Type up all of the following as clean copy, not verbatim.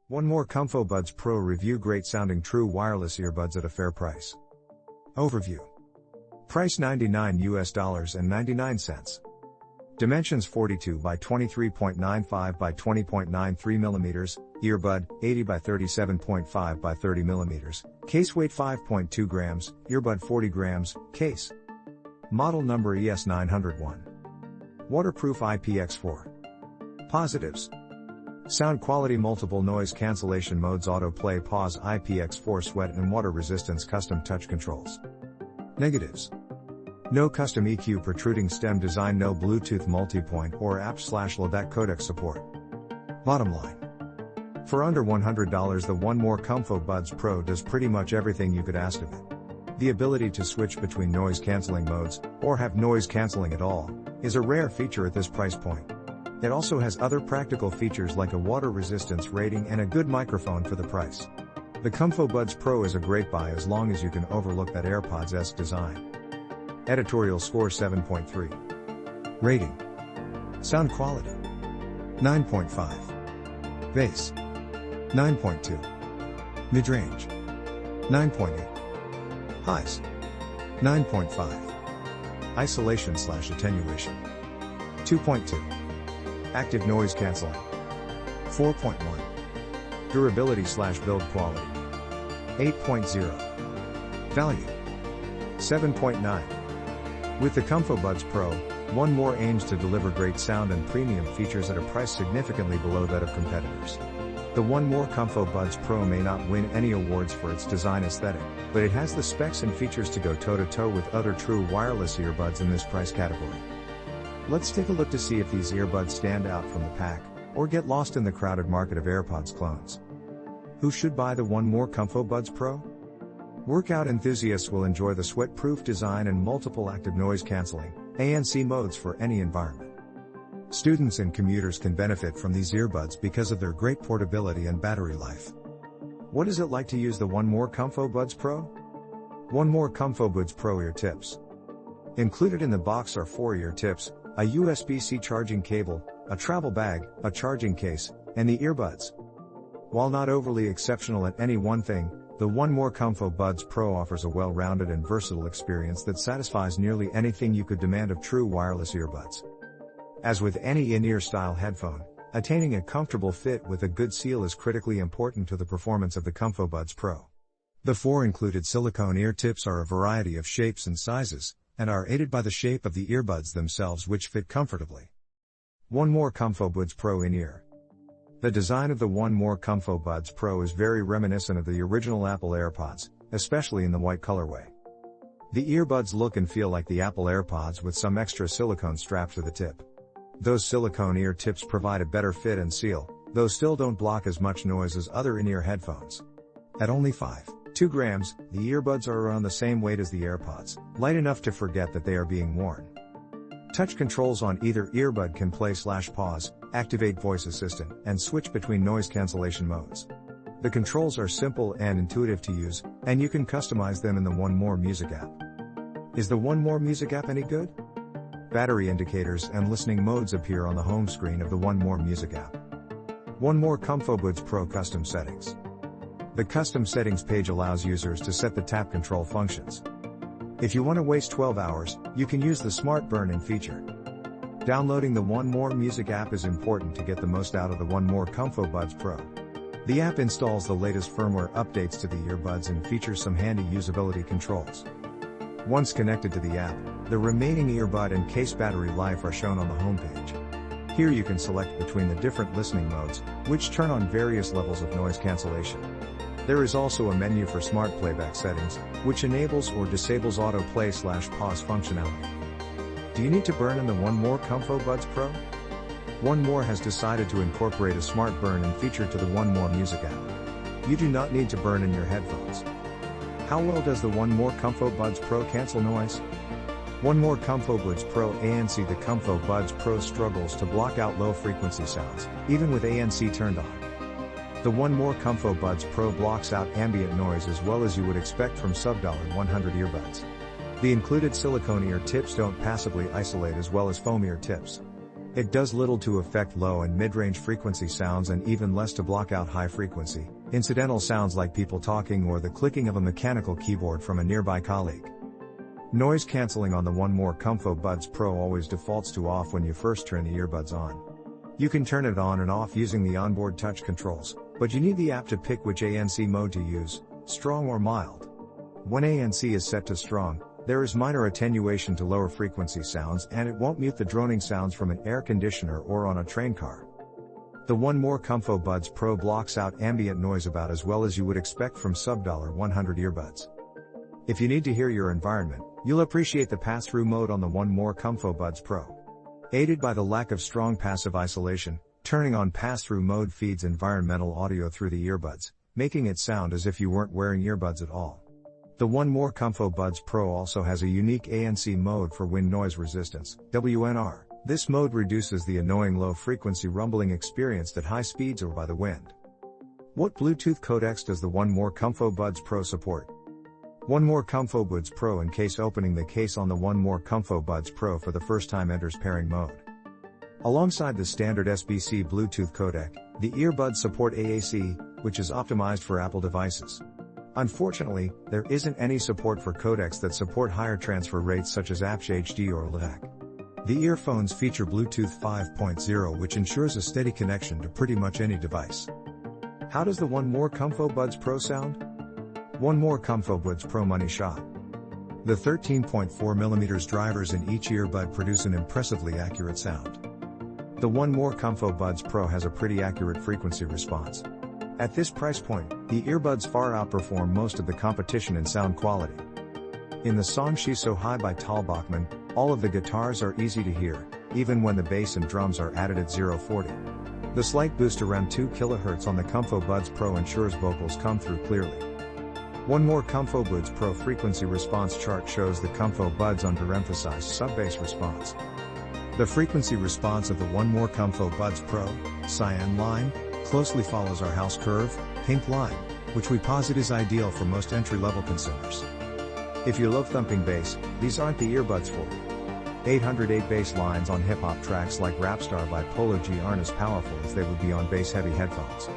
One More ComfoBuds Pro review. Great sounding true wireless earbuds at a fair price. Overview. Price $99 and 99 cents. Dimensions 42 by 23.95 by 20.93 mm, earbud, 80 by 37.5 by 30 mm, case weight 5.2 grams, earbud 40 grams, case. Model number ES901. Waterproof IPX4. Positives. Sound quality, multiple noise cancellation modes, auto play, pause, IPX4, sweat and water resistance, custom touch controls. Negatives. No custom EQ, protruding stem design, no Bluetooth multipoint or apps/LDAC codec support. Bottom line. For under $100, the 1MORE ComfoBuds Pro does pretty much everything you could ask of it. The ability to switch between noise cancelling modes, or have noise cancelling at all, is a rare feature at this price point. It also has other practical features like a water resistance rating and a good microphone for the price. The ComfoBuds Pro is a great buy as long as you can overlook that AirPods-esque design. Editorial score 7.3. Rating. Sound quality 9.5. Bass 9.2. Mid-range 9.8. Highs 9.5. Isolation/attenuation 2.2. Active noise cancelling 4.1. Durability/build quality 8.0. Value 7.9. With the ComfoBuds Pro, 1MORE aims to deliver great sound and premium features at a price significantly below that of competitors. The 1MORE ComfoBuds Pro may not win any awards for its design aesthetic, but it has the specs and features to go toe-to-toe with other true wireless earbuds in this price category. Let's take a look to see if these earbuds stand out from the pack, or get lost in the crowded market of AirPods clones. Who should buy the 1MORE ComfoBuds Pro? Workout enthusiasts will enjoy the sweat-proof design and multiple active noise cancelling ANC modes for any environment. Students and commuters can benefit from these earbuds because of their great portability and battery life. What is it like to use the 1MORE ComfoBuds Pro? 1MORE ComfoBuds Pro ear tips. Included in the box are 4 ear tips, a USB-C charging cable, a travel bag, a charging case, and the earbuds. While not overly exceptional at any one thing, the 1MORE ComfoBuds Pro offers a well-rounded and versatile experience that satisfies nearly anything you could demand of true wireless earbuds. As with any in-ear style headphone, attaining a comfortable fit with a good seal is critically important to the performance of the ComfoBuds Pro. The 4 included silicone ear tips are a variety of shapes and sizes, and are aided by the shape of the earbuds themselves, which fit comfortably. 1MORE ComfoBuds Pro in-ear. The design of the 1MORE ComfoBuds Pro is very reminiscent of the original Apple AirPods, especially in the white colorway. The earbuds look and feel like the Apple AirPods with some extra silicone strapped to the tip. Those silicone ear tips provide a better fit and seal, though still don't block as much noise as other in-ear headphones. At only 5.2 grams, the earbuds are around the same weight as the AirPods, light enough to forget that they are being worn. Touch controls on either earbud can play/pause, activate voice assistant, and switch between noise cancellation modes. The controls are simple and intuitive to use, and you can customize them in the 1MORE Music app. Is the 1MORE Music app any good? Battery indicators and listening modes appear on the home screen of the 1MORE Music app. 1MORE ComfoBuds Pro Custom Settings. The Custom Settings page allows users to set the tap control functions. If you want to waste 12 hours, you can use the Smart Burn-in feature. Downloading the 1MORE Music app is important to get the most out of the 1MORE ComfoBuds Pro. The app installs the latest firmware updates to the earbuds and features some handy usability controls. Once connected to the app, the remaining earbud and case battery life are shown on the homepage. Here you can select between the different listening modes, which turn on various levels of noise cancellation. There is also a menu for smart playback settings, which enables or disables auto play/pause functionality. Do you need to burn in the 1MORE ComfoBuds Pro? 1MORE has decided to incorporate a smart burn-in feature to the 1MORE Music app. You do not need to burn in your headphones. How well does the 1MORE ComfoBuds Pro cancel noise? 1MORE ComfoBuds Pro ANC. The ComfoBuds Pro struggles to block out low-frequency sounds, even with ANC turned on. The 1MORE ComfoBuds Pro blocks out ambient noise as well as you would expect from sub-$100 earbuds. The included silicone ear tips don't passively isolate as well as foam ear tips. It does little to affect low and mid-range frequency sounds and even less to block out high frequency, incidental sounds like people talking or the clicking of a mechanical keyboard from a nearby colleague. Noise cancelling on the 1MORE ComfoBuds Pro always defaults to off when you first turn the earbuds on. You can turn it on and off using the onboard touch controls, but you need the app to pick which ANC mode to use, strong or mild. When ANC is set to strong, there is minor attenuation to lower frequency sounds and it won't mute the droning sounds from an air conditioner or on a train car. The 1MORE ComfoBuds Pro blocks out ambient noise about as well as you would expect from sub-$100 earbuds. If you need to hear your environment, you'll appreciate the pass-through mode on the 1MORE ComfoBuds Pro. Aided by the lack of strong passive isolation, turning on pass-through mode feeds environmental audio through the earbuds, making it sound as if you weren't wearing earbuds at all. The 1MORE ComfoBuds Pro also has a unique ANC mode for wind noise resistance, WNR. This mode reduces the annoying low-frequency rumbling experienced at high speeds or by the wind. What Bluetooth codecs does the 1MORE ComfoBuds Pro support? 1MORE ComfoBuds Pro. In case opening the case on the 1MORE ComfoBuds Pro for the first time enters pairing mode. Alongside the standard SBC Bluetooth codec, the earbuds support AAC, which is optimized for Apple devices. Unfortunately, there isn't any support for codecs that support higher transfer rates such as APS HD or LAC. The earphones feature Bluetooth 5.0, which ensures a steady connection to pretty much any device. How does the 1MORE ComfoBuds Pro sound? 1MORE ComfoBuds Pro Money Shot. The 13.4mm drivers in each earbud produce an impressively accurate sound. The 1MORE ComfoBuds Pro has a pretty accurate frequency response. At this price point, the earbuds far outperform most of the competition in sound quality. In the song She's So High by Tal Bachman, all of the guitars are easy to hear, even when the bass and drums are added at 040. The slight boost around 2 kHz on the ComfoBuds Pro ensures vocals come through clearly. 1MORE ComfoBuds Pro frequency response chart shows the ComfoBuds underemphasized sub-bass response. The frequency response of the 1MORE ComfoBuds Pro, cyan line, closely follows our house curve, pink line, which we posit is ideal for most entry-level consumers. If you love thumping bass, these aren't the earbuds for you. 808 bass lines on hip-hop tracks like Rapstar by Polo G aren't as powerful as they would be on bass-heavy headphones.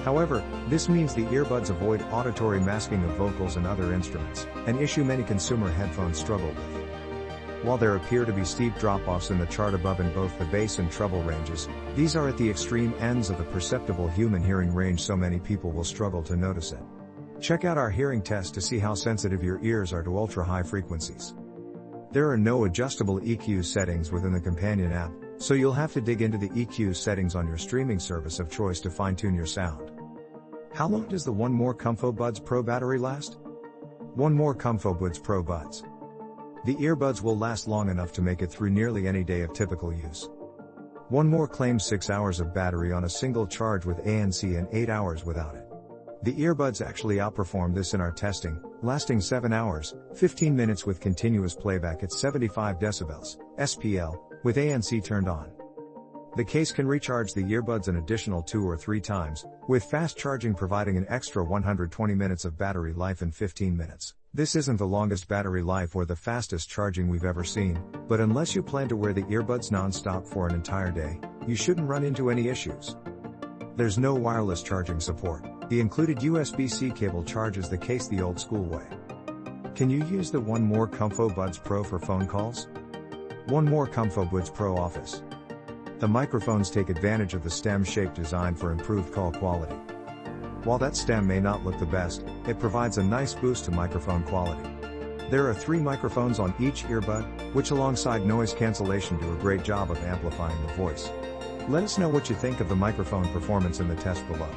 However, this means the earbuds avoid auditory masking of vocals and other instruments, an issue many consumer headphones struggle with. While there appear to be steep drop-offs in the chart above in both the bass and treble ranges, these are at the extreme ends of the perceptible human hearing range, so many people will struggle to notice it. Check out our hearing test to see how sensitive your ears are to ultra-high frequencies. There are no adjustable EQ settings within the companion app, so you'll have to dig into the EQ settings on your streaming service of choice to fine-tune your sound. How long does the 1MORE ComfoBuds Pro battery last? 1MORE ComfoBuds Pro Buds. The earbuds will last long enough to make it through nearly any day of typical use. 1MORE claims 6 hours of battery on a single charge with ANC and 8 hours without it. The earbuds actually outperformed this in our testing, lasting 7 hours, 15 minutes with continuous playback at 75 decibels, SPL, with ANC turned on. The case can recharge the earbuds an additional 2 or 3 times, with fast charging providing an extra 120 minutes of battery life in 15 minutes. This isn't the longest battery life or the fastest charging we've ever seen, but unless you plan to wear the earbuds non-stop for an entire day, you shouldn't run into any issues. There's no wireless charging support. The included USB-C cable charges the case the old school way. Can you use the 1MORE ComfoBuds Pro for phone calls? 1MORE ComfoBuds Pro Office. The microphones take advantage of the stem-shaped design for improved call quality. While that stem may not look the best, it provides a nice boost to microphone quality. There are 3 microphones on each earbud, which alongside noise cancellation do a great job of amplifying the voice. Let us know what you think of the microphone performance in the test below.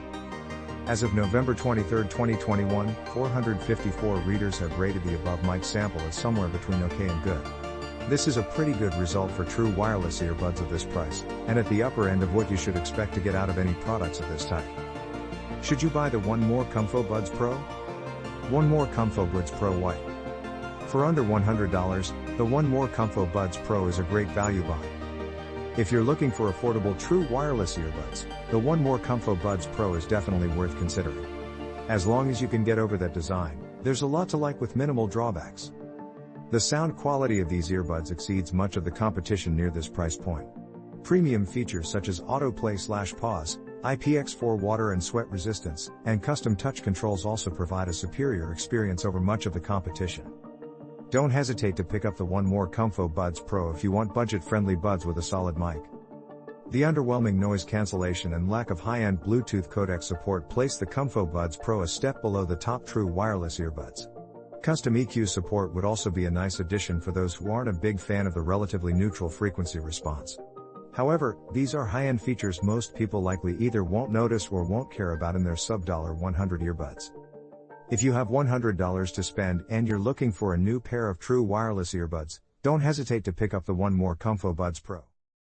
As of November 23, 2021, 454 readers have rated the above mic sample as somewhere between okay and good. This is a pretty good result for true wireless earbuds of this price, and at the upper end of what you should expect to get out of any products of this type. Should you buy the 1MORE ComfoBuds Pro? 1MORE ComfoBuds Pro White. For under $100, the 1MORE ComfoBuds Pro is a great value buy. If you're looking for affordable true wireless earbuds, the 1MORE ComfoBuds Pro is definitely worth considering. As long as you can get over that design, there's a lot to like with minimal drawbacks. The sound quality of these earbuds exceeds much of the competition near this price point. Premium features such as autoplay/pause, IPX4 water and sweat resistance, and custom touch controls also provide a superior experience over much of the competition. Don't hesitate to pick up the 1MORE ComfoBuds Pro if you want budget-friendly buds with a solid mic. The underwhelming noise cancellation and lack of high-end Bluetooth codec support place the ComfoBuds Pro a step below the top true wireless earbuds. Custom EQ support would also be a nice addition for those who aren't a big fan of the relatively neutral frequency response. However, these are high-end features most people likely either won't notice or won't care about in their sub-$100 earbuds. If you have $100 to spend and you're looking for a new pair of true wireless earbuds, don't hesitate to pick up the 1MORE ComfoBuds Pro.